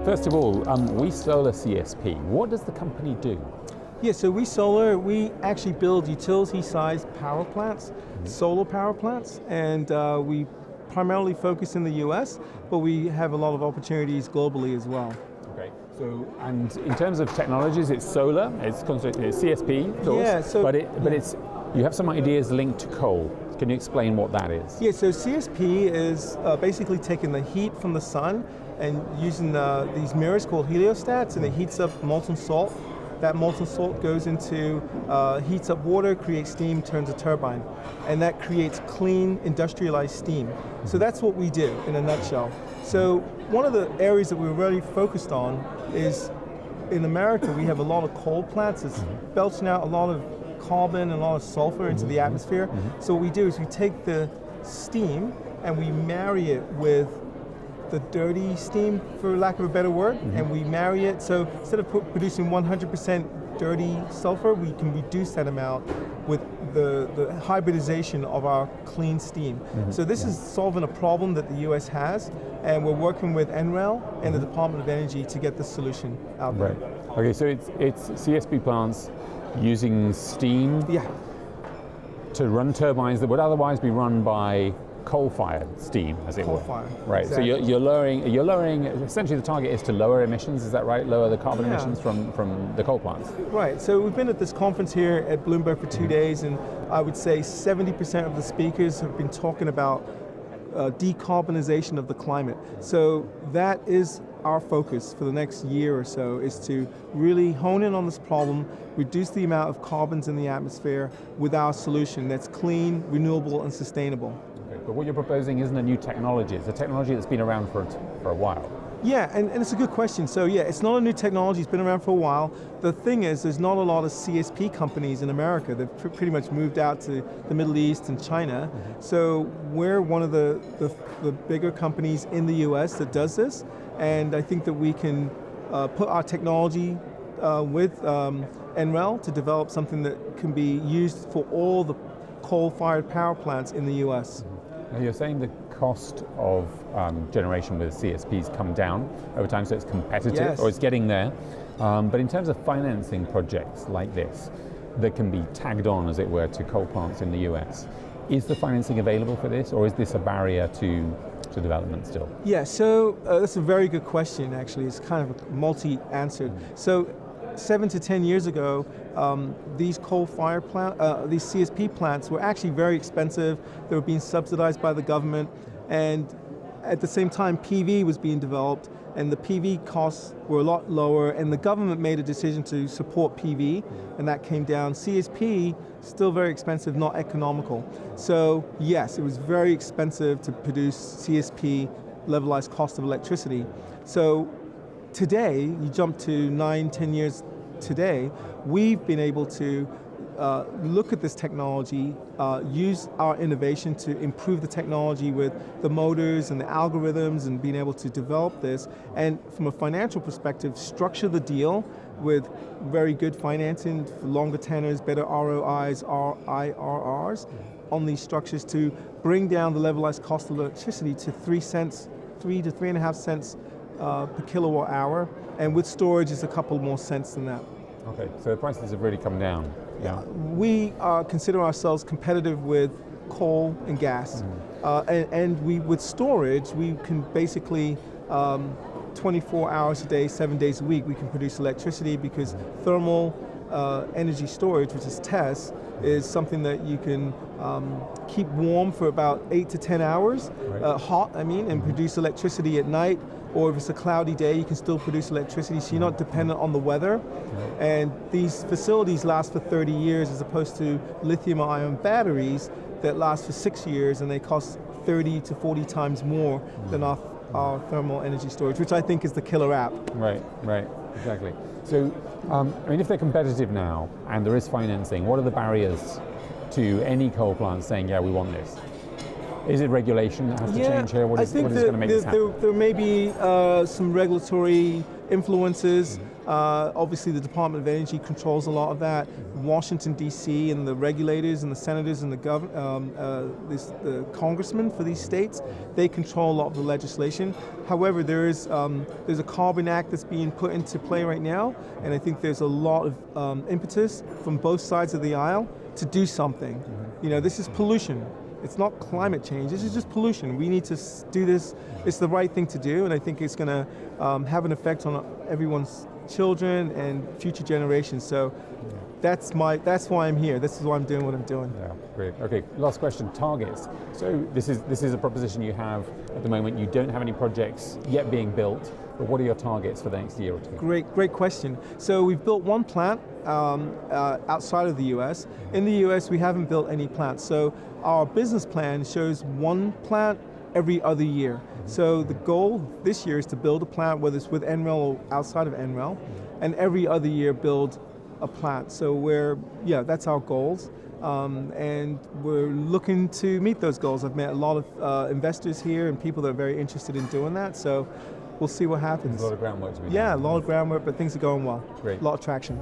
First of all, We Solar CSP, what does the company do? Yeah, so We Solar, we actually build utility-sized power plants, solar power plants, and we primarily focus in the US, but we have a lot of opportunities globally as well. Okay. So, and in terms of technologies, it's solar, it's CSP, of course, Yeah, but it's you have some ideas linked to coal. Can you explain what that is? Yeah, so CSP is basically taking the heat from the sun and using these mirrors called heliostats, and it heats up molten salt. That molten salt goes into, heats up water, creates steam, turns a turbine. And that creates clean, industrialized steam. So that's what we do in a nutshell. So one of the areas that we're really focused on is, in America, we have a lot of coal plants. It's belching out a lot of carbon and a lot of sulfur into the atmosphere. So what we do is we take the steam and we marry it with the dirty steam, for lack of a better word, and we marry it. So instead of producing 100% dirty sulfur, we can reduce that amount with the hybridization of our clean steam. So this is solving a problem that the US has, and we're working with NREL and the Department of Energy to get the solution out there. Right. Okay, so it's CSP plants using steam to run turbines that would otherwise be run by coal-fired steam, as it were. Coal-fired, right. exactly. So you're lowering. Essentially, the target is to lower emissions. Is that right? Lower the carbon emissions from the coal plants. Right. So we've been at this conference here at Bloomberg for 2 days, and I would say 70% of the speakers have been talking about decarbonization of the climate. So that is our focus for the next year or so, is to really hone in on this problem, reduce the amount of carbons in the atmosphere with our solution that's clean, renewable, and sustainable. But what you're proposing isn't a new technology. It's a technology that's been around for a while. Yeah, and it's a good question. So yeah, it's not a new technology, it's been around for a while. The thing is, there's not a lot of CSP companies in America. They've pretty much moved out to the Middle East and China. So we're one of the bigger companies in the US that does this, and I think that we can put our technology with NREL to develop something that can be used for all the coal-fired power plants in the US. Now you're saying the cost of generation with CSPs come down over time, so it's competitive, or it's getting there. But in terms of financing projects like this, that can be tagged on, as it were, to coal plants in the US, is the financing available for this, or is this a barrier to development still? Yeah, so that's a very good question, actually. It's kind of multi-answered. So 7 to 10 years ago, these coal-fired these CSP plants were actually very expensive. They were being subsidized by the government, and at the same time, PV was being developed, and the PV costs were a lot lower, and the government made a decision to support PV, and that came down. CSP, still very expensive, not economical. So yes, it was very expensive to produce CSP, levelized cost of electricity. So today, you jump to 9-10 years today, we've been able to look at this technology, use our innovation to improve the technology with the motors and the algorithms and being able to develop this, and from a financial perspective, structure the deal with very good financing, longer tenors, better ROIs, IRRs on these structures to bring down the levelized cost of electricity to 3 to 3.5 cents per kilowatt hour, and with storage is a couple more cents than that. Okay, so the prices have really come down. Yeah. We consider ourselves competitive with coal and gas, and we, with storage, we can basically 24 hours a day, 7 days a week, we can produce electricity, because thermal energy storage, which is TESS, is something that you can keep warm for about 8 to 10 hours, hot, and produce electricity at night, or if it's a cloudy day, you can still produce electricity, so you're not dependent on the weather. And these facilities last for 30 years, as opposed to lithium-ion batteries that last for 6 years, and they cost 30 to 40 times more than our thermal energy storage, which I think is the killer app. Right, exactly. So, if they're competitive now, and there is financing, what are the barriers to any coal plant saying, yeah, we want this? Is it regulation that has to change here? What is going to make this happen? There may be some regulatory influences. Obviously, the Department of Energy controls a lot of that. Washington, D.C. and the regulators and the senators and the congressmen for these states, they control a lot of the legislation. However, there's a Carbon Act that's being put into play right now, and I think there's a lot of impetus from both sides of the aisle to do something. This is pollution. It's not climate change, this is just pollution. We need to do this, it's the right thing to do, and I think it's going to have an effect on everyone's children and future generations. So that's why I'm here. This is why I'm doing what I'm doing. Yeah, great. Okay, last question, targets. So this is a proposition you have at the moment. You don't have any projects yet being built, but what are your targets for the next year or two? Great question. So we've built one plant outside of the US. In the US, we haven't built any plants. So our business plan shows one plant every other year. So the goal this year is to build a plant, whether it's with NREL or outside of NREL, and every other year build a plant. So that's our goals. And we're looking to meet those goals. I've met a lot of investors here and people that are very interested in doing that. So we'll see what happens. There's a lot of groundwork to be done. Yeah, a lot of groundwork, but things are going well. Great. A lot of traction.